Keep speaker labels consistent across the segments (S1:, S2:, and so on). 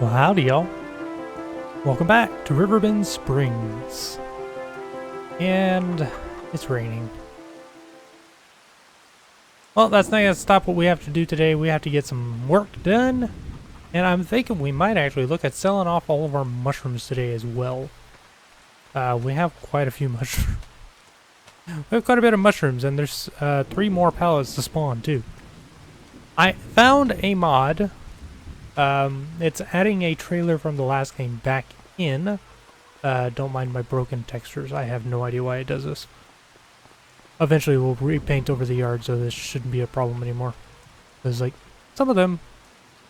S1: Well, howdy, y'all. Welcome back to Riverbend Springs. And it's raining. Well, that's not going to stop what we have to do today. We have to get some work done. And I'm thinking we might actually look at selling off all of our mushrooms today as well. We have quite a few mushrooms. We have quite a bit of mushrooms, and there's 3 more pallets to spawn, too. I found a mod. It's adding a trailer from the last game back in. Don't mind my broken textures. I have no idea why it does this. Eventually we'll repaint over the yard, so this shouldn't be a problem anymore. Because, like, some of them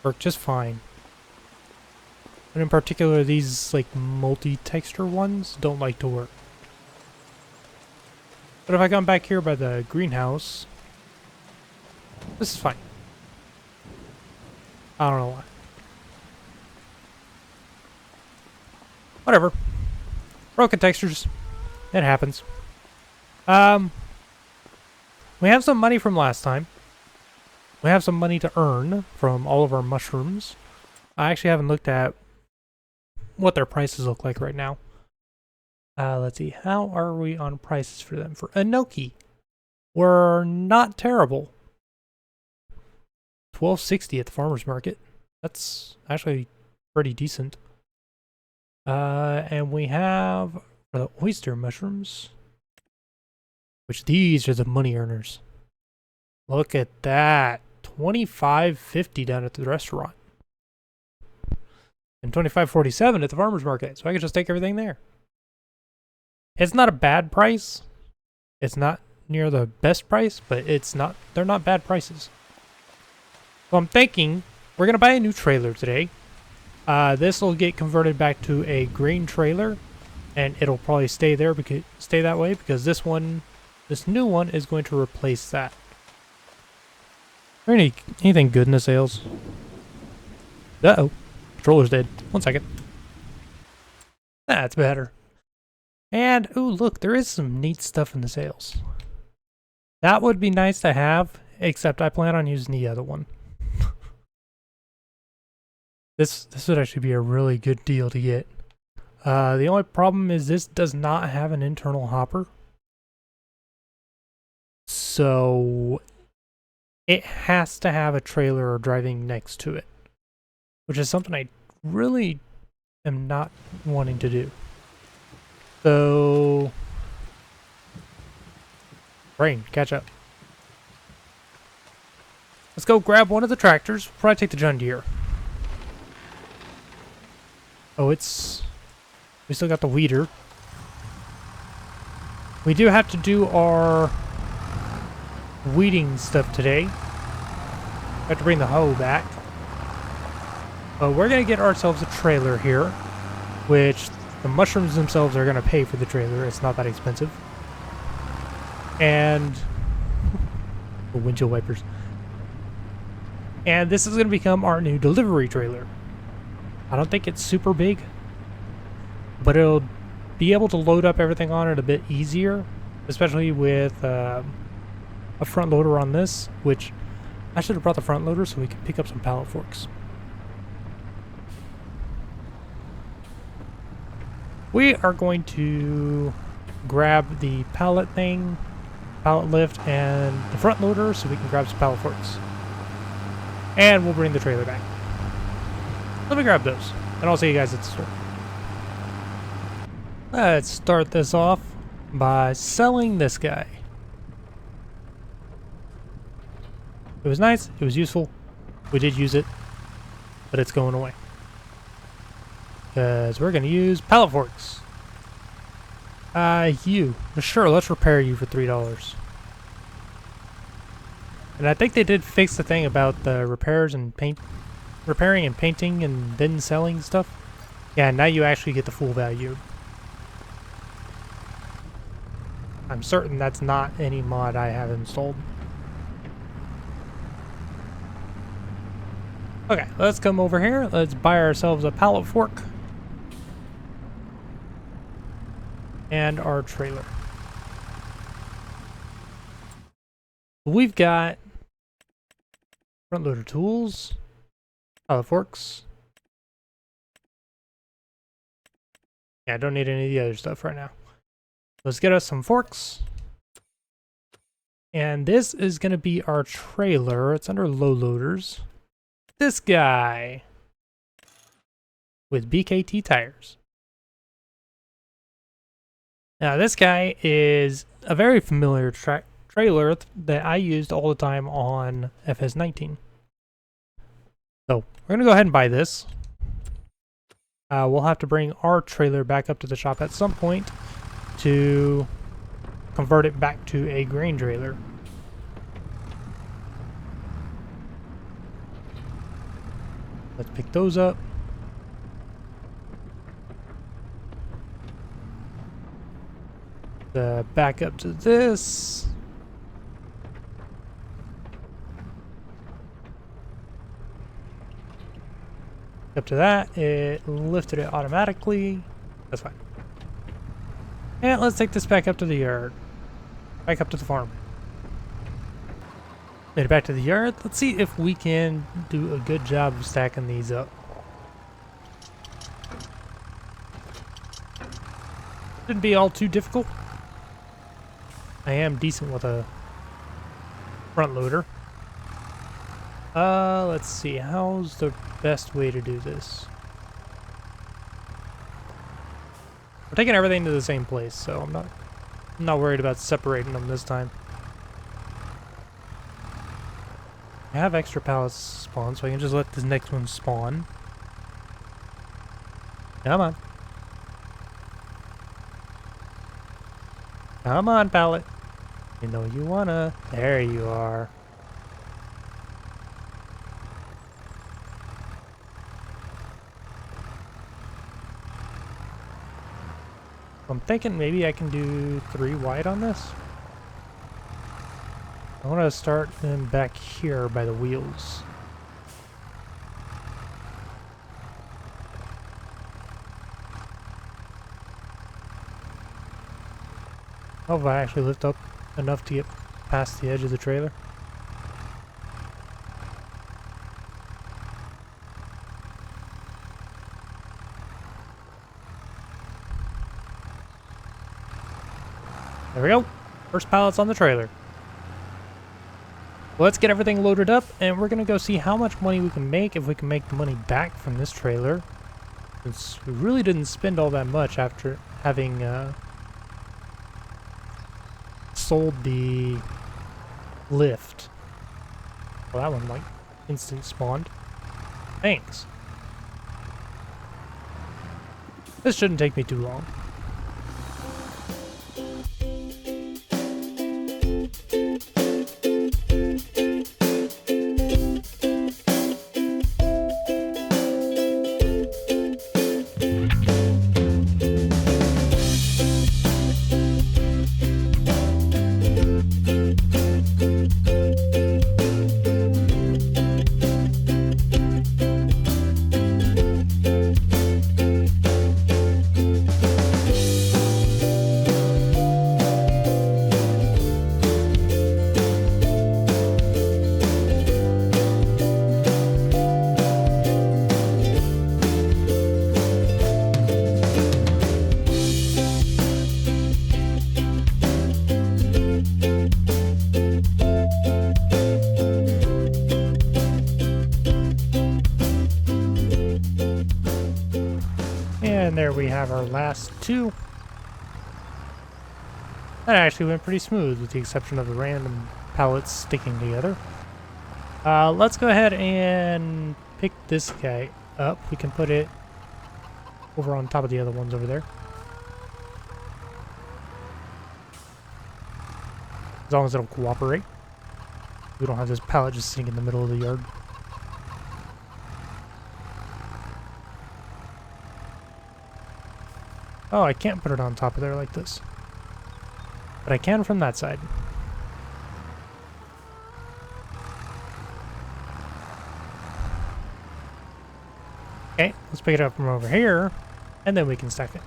S1: work just fine. But in particular, these, like, multi-texture ones don't like to work. But if I come back here by the greenhouse, this is fine. I don't know why. Whatever. Broken textures. It happens. We have some money from last time. We have some money to earn from all of our mushrooms. I actually haven't looked at what their prices look like right now. Let's see. How are we on prices for them? For Enoki, we're not terrible. $12.60 at the farmer's market. That's actually pretty decent. And we have for the oyster mushrooms, which these are the money earners. Look at that. $25.50 down at the restaurant. And $25.47 at the farmer's market. So I could just take everything there. It's not a bad price. It's not near the best price, but they're not bad prices. So I'm thinking we're going to buy a new trailer today. This will get converted back to a grain trailer, and it'll probably stay that way because this new one is going to replace that. Is there anything good in the sales? Uh-oh. Controller's dead. 1 second. That's better. And, ooh, look, there is some neat stuff in the sales. That would be nice to have, except I plan on using the other one. This would actually be a really good deal to get. The only problem is this does not have an internal hopper. So it has to have a trailer driving next to it, which is something I really am not wanting to do. So, rain, catch up. Let's go grab one of the tractors. We'll probably take the John Deere. Oh, we still got the weeder. We do have to do our weeding stuff today. We have to bring the hoe back. But we're going to get ourselves a trailer here, which the mushrooms themselves are going to pay for the trailer. It's not that expensive. And the windshield wipers. And this is going to become our new delivery trailer. I don't think it's super big, but it'll be able to load up everything on it a bit easier, especially with a front loader on this, which I should have brought the front loader so we can pick up some pallet forks. We are going to grab the pallet lift, and the front loader so we can grab some pallet forks. And we'll bring the trailer back. Let me grab those, and I'll see you guys at the store. Let's start this off by selling this guy. It was nice, it was useful, we did use it, but it's going away. Because we're going to use pallet forks. Sure, let's repair you for $3. And I think they did fix the thing about the repairing and painting and then selling stuff. Yeah, now you actually get the full value. I'm certain that's not any mod I have installed. Okay, let's come over here. Let's buy ourselves a pallet fork. And our trailer. We've got front loader tools, pallet forks, Yeah, I don't need any of the other stuff right now. Let's get us some forks. And this is going to be our trailer. It's under low loaders. This guy with BKT tires. Now this guy is a very familiar trailer that I used all the time on FS19. So we're going to go ahead and buy this. We'll have to bring our trailer back up to the shop at some point to convert it back to a grain trailer. Let's pick those up. Back up to this. Up to that, it lifted it automatically. That's fine. And let's take this back up to the yard. Back up to the farm. Made it back to the yard. Let's see if we can do a good job of stacking these up. Shouldn't be all too difficult. I am decent with a front loader. Let's see. How's the best way to do this? We're taking everything to the same place, so I'm not worried about separating them this time. I have extra pallets spawn, so I can just let this next one spawn. Come on. Come on, pallet. You know you wanna. There you are. I'm thinking maybe I can do 3 wide on this. I want to start them back here by the wheels. Oh, if I actually lift up enough to get past the edge of the trailer. There we go. First pallets on the trailer. Let's get everything loaded up, and we're going to go see how much money we can make, if we can make the money back from this trailer. Since we really didn't spend all that much after having sold the lift. Well, that one like instant spawned. Thanks. This shouldn't take me too long. And there we have our last 2. That actually went pretty smooth with the exception of the random pallets sticking together. Let's go ahead and pick this guy up. We can put it over on top of the other ones over there. As long as it'll cooperate. We don't have this pallet just sitting in the middle of the yard. Oh, I can't put it on top of there like this. But I can from that side. Okay, let's pick it up from over here, and then we can stack it.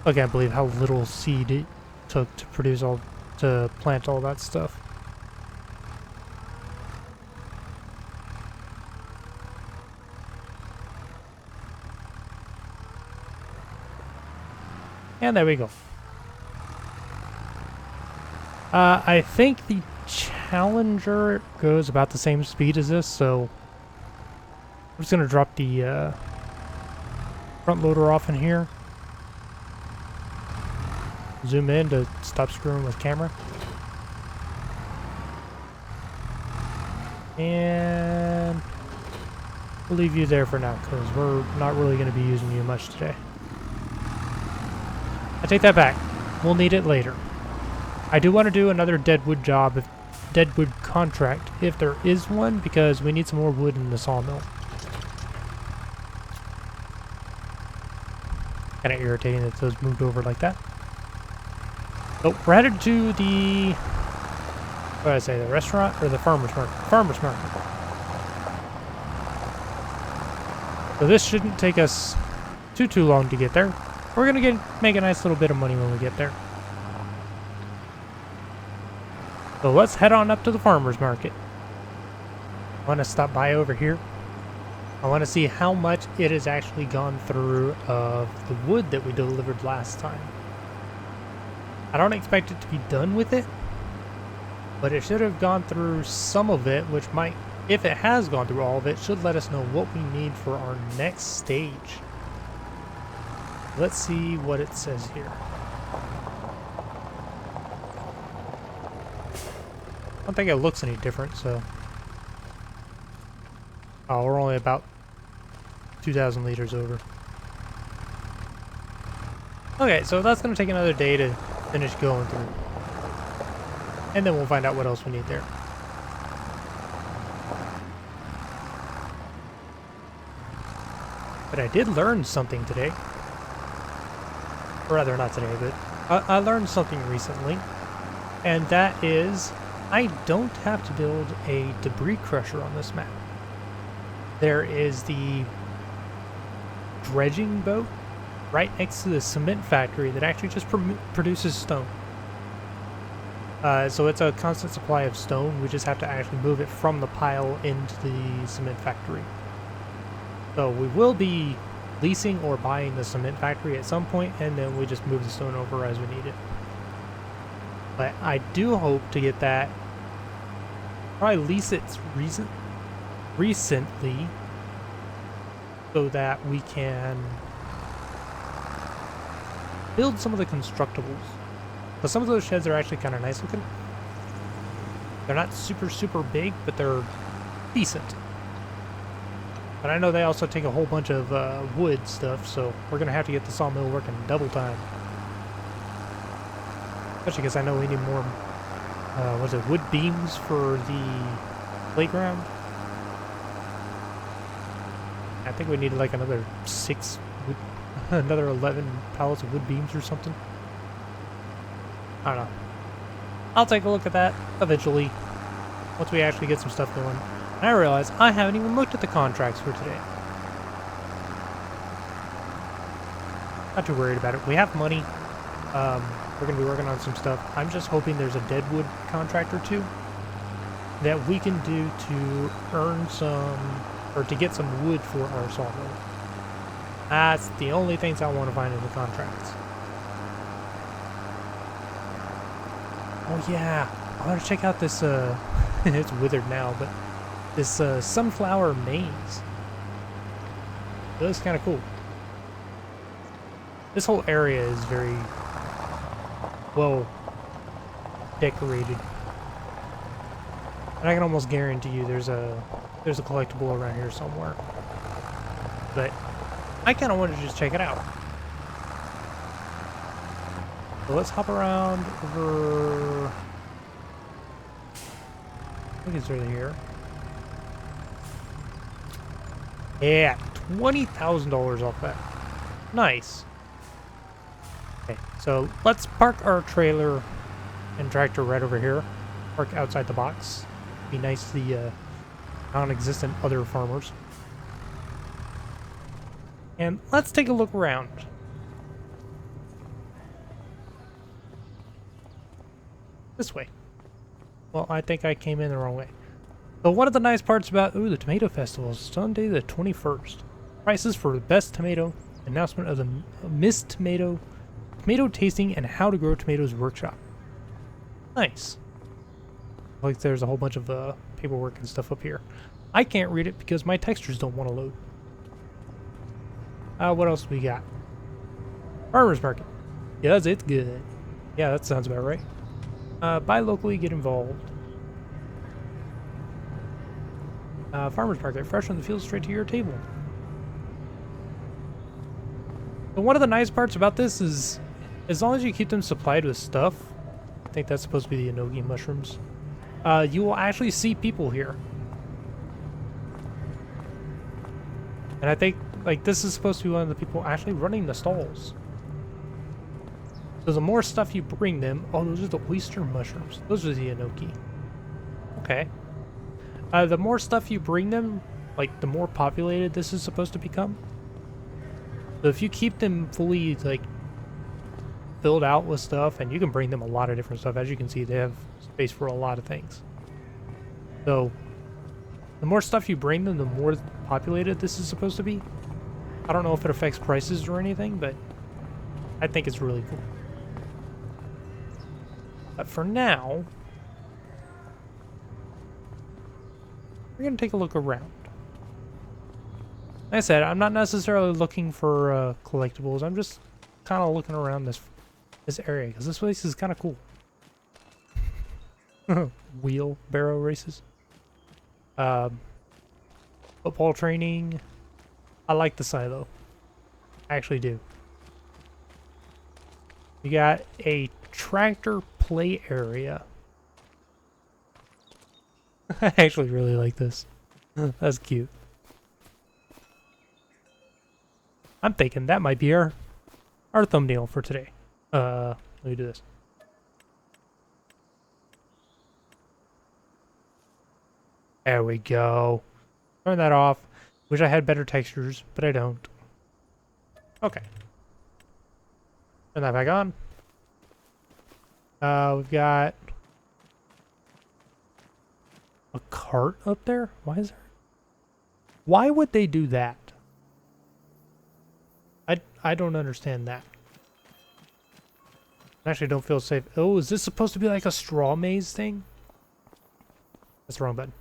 S1: I can't believe how little seed it took to plant all that stuff. And there we go. I think the Challenger goes about the same speed as this, so I'm just gonna drop the front loader off in here. Zoom in to stop screwing with camera. And we'll leave you there for now because we're not really going to be using you much today. I take that back. We'll need it later. I do want to do another deadwood job, deadwood contract, if there is one, because we need some more wood in the sawmill. Kind of irritating that those moved over like that. So we're headed to the, what did I say, the restaurant or the farmer's market? Farmer's market. So this shouldn't take us too long to get there. We're gonna make a nice little bit of money when we get there. So let's head on up to the farmer's market. I want to stop by over here. I want to see how much it has actually gone through of the wood that we delivered last time. I don't expect it to be done with it, but it should have gone through some of it, which might, if it has gone through all of it, should let us know what we need for our next stage. Let's see what it says here. I don't think it looks any different, so... Oh, we're only about 2,000 liters over. Okay, so that's going to take another day to finish going through. And then we'll find out what else we need there. But I did learn something today. Or rather, not today, but I learned something recently. And that is, I don't have to build a debris crusher on this map. There is the dredging boat right next to the cement factory that actually just produces stone. So it's a constant supply of stone. We just have to actually move it from the pile into the cement factory. So we will be leasing or buying the cement factory at some point, and then we just move the stone over as we need it. But I do hope to get that, probably lease it recently, so that we can build some of the constructibles. But some of those sheds are actually kind of nice looking. They're not super big, but they're decent. But I know they also take a whole bunch of wood stuff, so we're going to have to get the sawmill working double time. Especially because I know we need more, what is it, wood beams for the playground. I think we need like another 6, another 11 pallets of wood beams or something. I don't know. I'll take a look at that eventually, once we actually get some stuff going. And I realize I haven't even looked at the contracts for today. Not too worried about it. We have money. We're going to be working on some stuff. I'm just hoping there's a deadwood contract or two that we can do to earn some, or to get some wood for our sawmill. That's the only things I want to find in the contracts. Oh yeah, I want to check out this, it's withered now, but this sunflower maze. It looks kind of cool. This whole area is very well decorated. And I can almost guarantee you there's a collectible around here somewhere. But I kind of want to just check it out. So let's hop around over, I think it's right here. Yeah, $20,000 off that. Nice. Okay, so let's park our trailer and tractor right over here. Park outside the box. Be nice to the non-existent other farmers. And let's take a look around. This way. Well, I think I came in the wrong way. So one of the nice parts about, the tomato festival is Sunday the 21st. Prices for the best tomato, announcement of the Miss Tomato tomato tasting and how to grow tomatoes workshop. Nice. Like there's a whole bunch of paperwork and stuff up here. I can't read it because my textures don't want to load. What else we got? Farmers market. Yes, it's good. Yeah, that sounds about right. Buy locally, get involved. Farmers market, fresh from the field straight to your table. So one of the nice parts about this is, as long as you keep them supplied with stuff, I think that's supposed to be the enoki mushrooms, you will actually see people here. And I think, like, this is supposed to be one of the people actually running the stalls. So the more stuff you bring them... Oh, those are the oyster mushrooms. Those are the enoki. Okay. The more stuff you bring them, like, the more populated this is supposed to become. So if you keep them fully, like, filled out with stuff, and you can bring them a lot of different stuff. As you can see, they have space for a lot of things. So the more stuff you bring them, the more populated this is supposed to be. I don't know if it affects prices or anything, but I think it's really cool. But for now, we're going to take a look around. Like I said, I'm not necessarily looking for collectibles. I'm just kind of looking around this area, because this place is kind of cool. Wheelbarrow races. Football training. I like the silo. I actually do. You got a tractor play area. I actually really like this. That's cute. I'm thinking that might be our thumbnail for today. Let me do this. There we go. Turn that off. Wish I had better textures, but I don't. Okay. Turn that back on. We've got a cart up there? Why is there? Why would they do that? I don't understand that. I actually don't feel safe. Oh, is this supposed to be like a straw maze thing? That's the wrong button.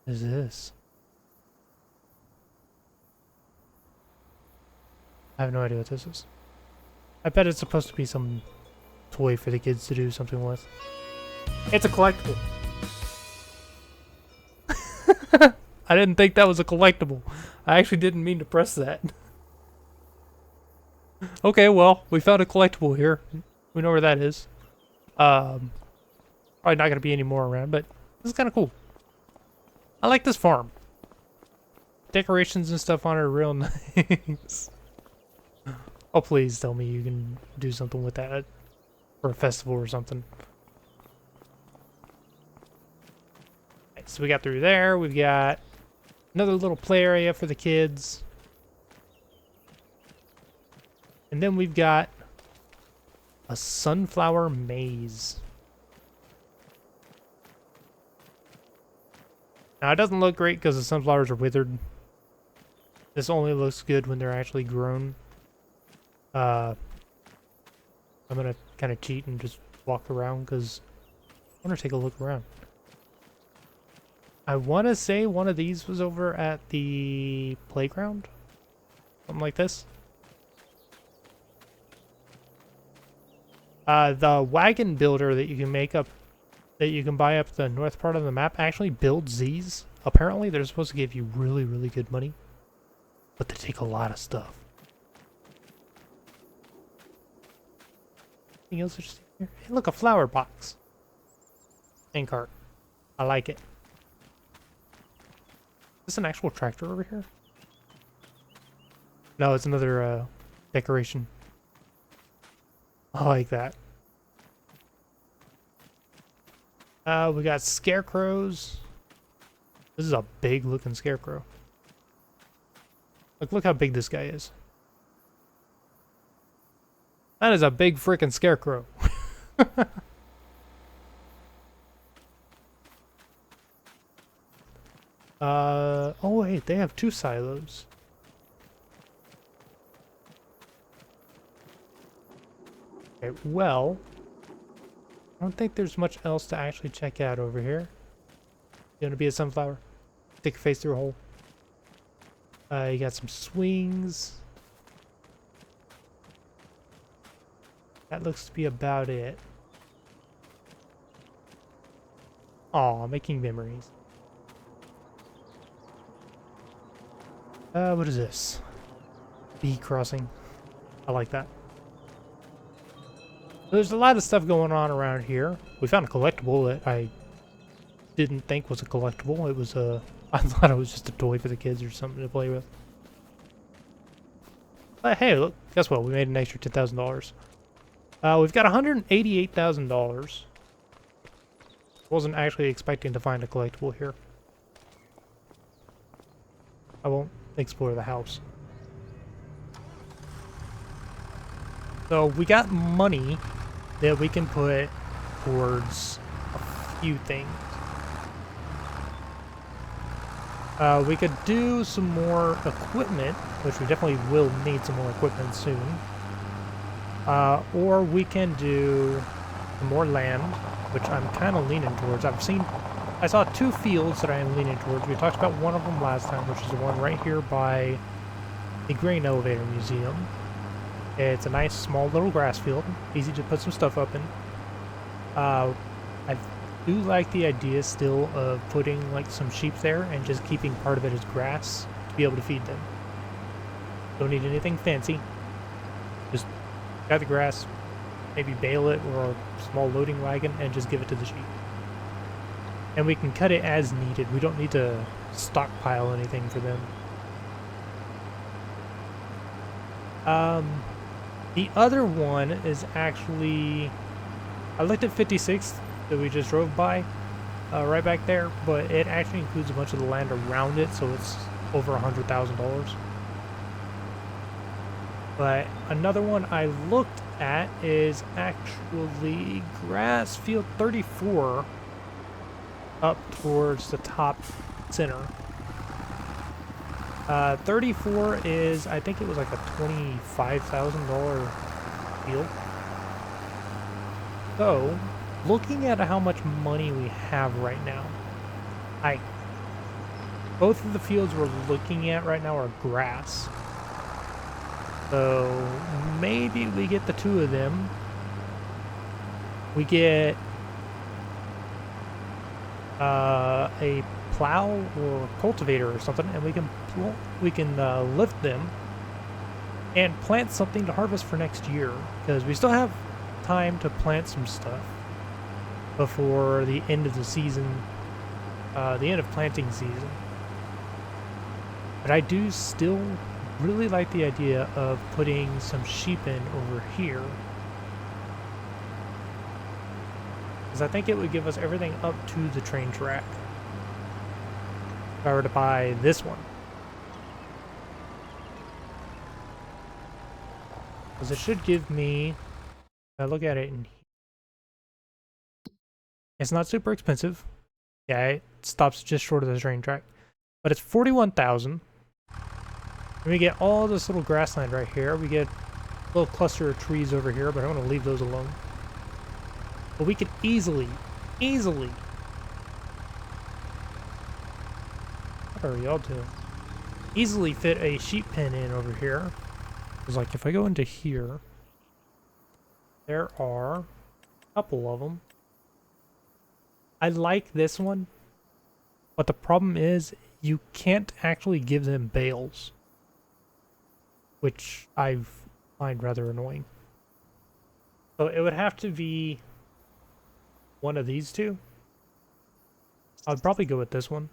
S1: What is this? I have no idea what this is. I bet it's supposed to be some toy for the kids to do something with. It's a collectible. I didn't think that was a collectible. I actually didn't mean to press that. Okay, well, we found a collectible here. We know where that is. Probably not going to be any more around, but this is kind of cool. I like this farm. Decorations and stuff on it are real nice. Oh, please tell me you can do something with that for a festival or something. Right, so we got through there. We've got another little play area for the kids. And then we've got a sunflower maze. Now, it doesn't look great because the sunflowers are withered. This only looks good when they're actually grown. I'm going to kind of cheat and just walk around because I want to take a look around. I want to say one of these was over at the playground. Something like this. The wagon builder that you can make up, that you can buy up the north part of the map, actually builds these. Apparently, they're supposed to give you really, really good money, but they take a lot of stuff. Anything else interesting here? Hey, look, a flower box. And cart. I like it. Is this an actual tractor over here? No, it's another decoration. I like that. We got scarecrows. This is a big looking scarecrow. Look how big this guy is. That is a big freaking scarecrow. Oh wait, they have two silos. Okay, well, I don't think there's much else to actually check out over here. You want to be a sunflower? Stick your face through a hole. You got some swings. That looks to be about it. Aw, making memories. What is this? Bee crossing. I like that. There's a lot of stuff going on around here. We found a collectible that I didn't think was a collectible. It was a... I thought it was just a toy for the kids or something to play with. But hey, look, guess what? We made an extra $10,000. We've got $188,000. Wasn't actually expecting to find a collectible here. I won't explore the house. So we got money that we can put towards a few things. We could do some more equipment, which we definitely will need some more equipment soon. Or we can do some more land, which I'm kind of leaning towards. I saw 2 fields that I am leaning towards. We talked about one of them last time, which is the one right here by the Grain Elevator Museum. It's a nice small little grass field, easy to put some stuff up in. I do like the idea still of putting like some sheep there and just keeping part of it as grass to be able to feed them. Don't need anything fancy. Just got the grass, maybe bale it or a small loading wagon and just give it to the sheep. And we can cut it as needed. We don't need to stockpile anything for them. The other one is actually... I looked at 56 that we just drove by, right back there, but it actually includes a bunch of the land around it, so it's over $100,000. But another one I looked at is actually Grass Field 34 up towards the top center. 34 is, I think it was like a $25,000 field. So, looking at how much money we have right now, both of the fields we're looking at right now are grass. So, maybe we get the 2 of them. We get a plow or cultivator or something, and we can lift them and plant something to harvest for next year, because we still have time to plant some stuff before the end of the season, the end of planting season. But I do still really like the idea of putting some sheep in over here, because I think it would give us everything up to the train track if I were to buy this one. Because it should give me, if I look at it in here, it's not super expensive. Yeah, it stops just short of the train track. But it's 41,000. And we get all this little grassland right here. We get a little cluster of trees over here, but I'm going to leave those alone. But we could easily, what are y'all doing? Easily fit a sheep pen in over here. Because like if I go into here, there are a couple of them. I like this one, but the problem is you can't actually give them bales, which I find rather annoying. So it would have to be one of these 2. I'd probably go with this one.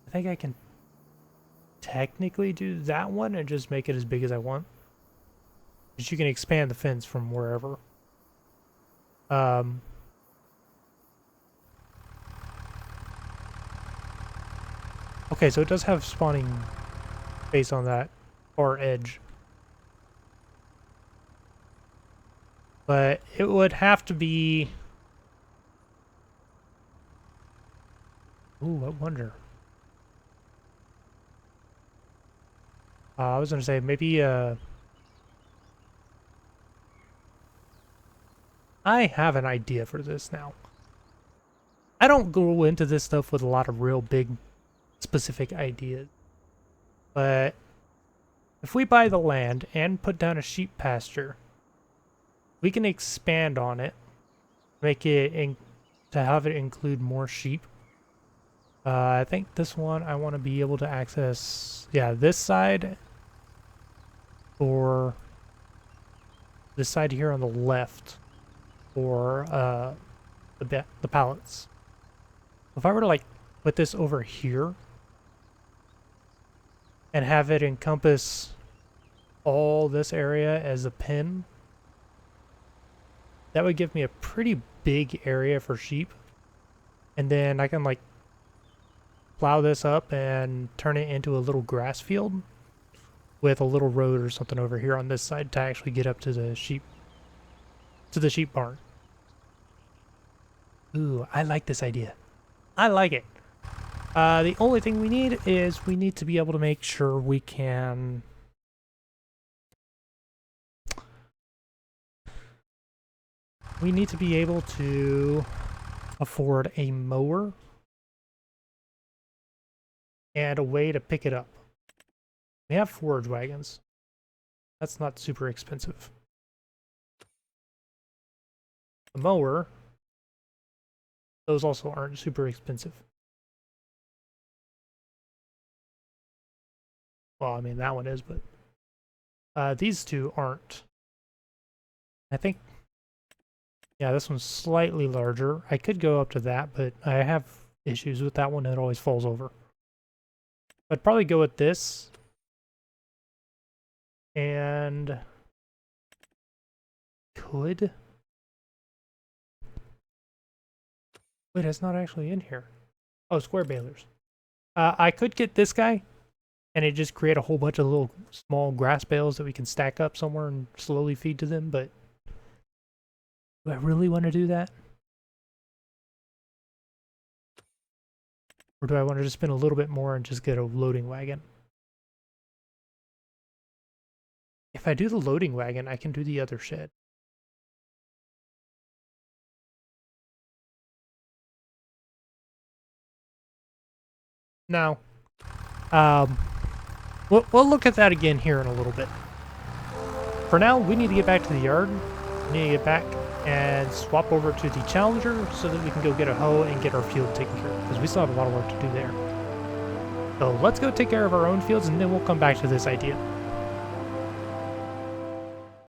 S1: I think I can technically do that one and just make it as big as I want. But you can expand the fence from wherever. Okay, so it does have spawning space on that far edge. But it would have to be... Ooh, I wonder. I was going to say maybe I have an idea for this now. I don't go into this stuff with a lot of real big specific ideas. But if we buy the land and put down a sheep pasture, we can expand on it, make it to have it include more sheep. I think this one I want to be able to access, yeah, this side or this side here on the left for the pallets. If I were to like put this over here and have it encompass all this area as a pen, that would give me a pretty big area for sheep. And then I can like plow this up and turn it into a little grass field with a little road or something over here on this side to actually get up to the sheep barn. Ooh, I like this idea. I like it. The only thing we need is we need to be able to make sure we can be able to afford a mower and a way to pick it up. We have forage wagons. That's not super expensive. The mower, those also aren't super expensive. Well, I mean, that one is, but these two aren't. I think, yeah, this one's slightly larger. I could go up to that, but I have issues with that one. It always falls over. I'd probably go with this. And could... Wait, it's not actually in here. Oh, square balers. I could get this guy, and it just create a whole bunch of little small grass bales that we can stack up somewhere and slowly feed to them, but do I really want to do that? Or do I want to just spend a little bit more and just get a loading wagon? If I do the loading wagon, I can do the other shed. Now, we'll look at that again here in a little bit. For now, we need to get back to the yard. We need to get back and swap over to the Challenger so that we can go get a hoe and get our field taken care of, because we still have a lot of work to do there. So let's go take care of our own fields, and then we'll come back to this idea.